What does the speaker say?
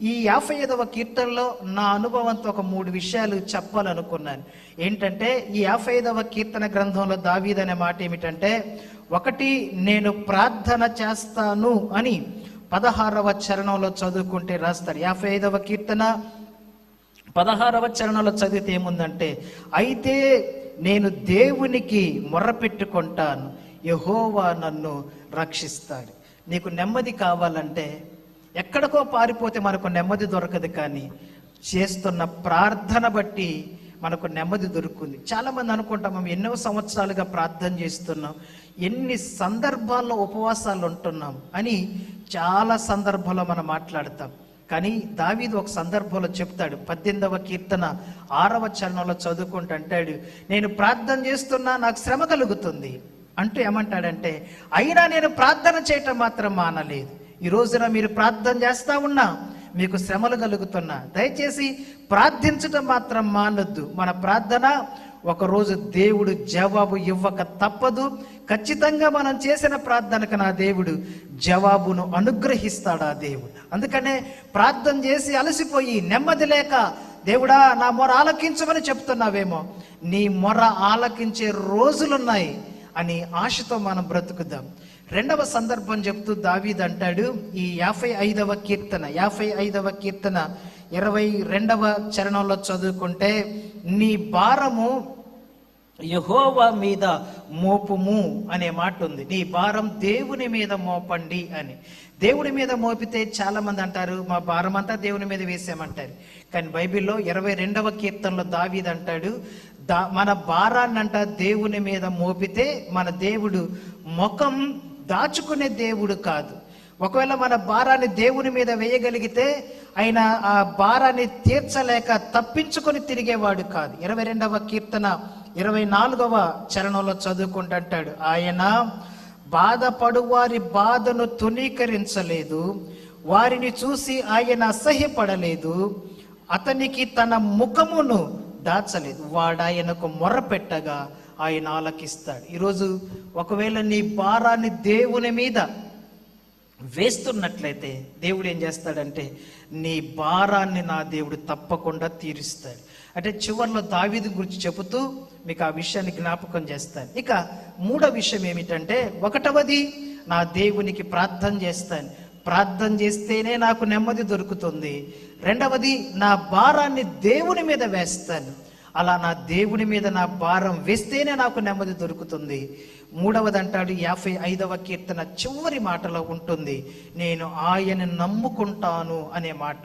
ఈ 55వ కీర్తనలో నా అనుభవంతో ఒక 3 విషయాలు చెప్పాలనుకున్నాను. ఏంటంటే ఈ 55వ కీర్తన గ్రంథంలో దావీదు అనే మాట ఏమిటంటే, ఒకటి, నేను ప్రార్థన చేస్తాను అని 16వ చరణంలో చదువుకుంటే రాస్తారు. 55వ కీర్తన 16వ చరణంలో చదివితే ఏముందంటే, అయితే నేను దేవునికి మొర్రపెట్టుకుంటాను, యెహోవా నన్ను రక్షిస్తాడు. నీకు నెమ్మది కావాలంటే ఎక్కడికో పారిపోతే మనకు నెమ్మది దొరకదు, కానీ చేస్తున్న ప్రార్థన బట్టి మనకు నెమ్మది దొరుకుతుంది. చాలామంది అనుకుంటాం మేము ఎన్నో సంవత్సరాలుగా ప్రార్థన చేస్తున్నాం, ఎన్ని సందర్భాల్లో ఉపవాసాలు ఉంటున్నాం అని చాలా సందర్భాల్లో మనం మాట్లాడతాం. కానీ దావీదు ఒక సందర్భంలో చెప్తాడు, 18వ కీర్తన 6వ చరణంలో చదువుకుంటూ అంటాడు, నేను ప్రార్థన చేస్తున్నా నాకు శ్రమ కలుగుతుంది అంటూ ఏమంటాడంటే, అయినా నేను ప్రార్థన చేయటం మాత్రం మానలేదు. ఈ రోజున మీరు ప్రార్థన చేస్తా ఉన్నా మీకు శ్రమలు కలుగుతున్నా, దయచేసి ప్రార్థించటం మాత్రం మానొద్దు. మన ప్రార్థన ఒకరోజు దేవుడు జవాబు ఇవ్వక తప్పదు. ఖచ్చితంగా మనం చేసిన ప్రార్థనకు నా దేవుడు జవాబును అనుగ్రహిస్తాడు ఆ దేవుడు. అందుకనే ప్రార్థన చేసి అలసిపోయి నెమ్మది లేక, దేవుడా నా మొర ఆలకించమని చెప్తున్నావేమో, నీ మొర ఆలకించే రోజులున్నాయి అని ఆశతో మనం బ్రతుకుదాం. రెండవ సందర్భం చెప్తూ దావీదు అంటాడు, ఈ 55వ కీర్తన 22వ చరణంలో చదువుకుంటే, నీ భారము యెహోవా మీద మోపుము అనే మాట ఉంది. నీ భారం దేవుని మీద మోపండి అని. దేవుడి మీద మోపితే చాలా మంది అంటారు మా భారం అంతా దేవుని మీద వేసామంటారు. కానీ బైబిల్లో 22వ కీర్తనలో దావీదు అంటాడు, మన భారాన్నంట దేవుని మీద మోపితే మన దేవుడు ముఖం దాచుకునే దేవుడు కాదు. ఒకవేళ మన భారాన్ని దేవుని మీద వేయగలిగితే ఆయన ఆ భారాన్ని తీర్చలేక తప్పించుకొని తిరిగేవాడు కాదు. 22వ కీర్తన 24వ చరణంలో చదువుకుంటుంటాడు, ఆయన బాధపడు వారి బాధను తునీకరించలేదు, వారిని చూసి ఆయన అసహ్యపడలేదు, అతనికి తన ముఖమును దాచలేదు, వాడు ఆయనకు మొర్రపెట్టగా ఆయన ఆలకిస్తాడు. ఈరోజు ఒకవేళ నీ భారాన్ని దేవుని మీద వేస్తున్నట్లయితే దేవుడు ఏం చేస్తాడంటే నీ భారాన్ని నా దేవుడు తప్పకుండా తీరుస్తాడు. అంటే చివరిలో దావీదు గురించి చెబుతూ మీకు ఆ విషయాన్ని జ్ఞాపకం చేస్తాను. ఇక 3వ విషయం ఏమిటంటే, 1వది నా దేవునికి ప్రార్థన చేస్తాను, ప్రార్థన చేస్తేనే నాకు నెమ్మది దొరుకుతుంది. 2వది నా భారాన్ని దేవుని మీద వేస్తాను, అలా నా దేవుని మీద నా భారం వేస్తేనే నాకు నెమ్మది దొరుకుతుంది. 3వది అంటాడు 55వ కీర్తన చివరి మాటలో ఉంటుంది, నేను ఆయన నమ్ముకుంటాను అనే మాట.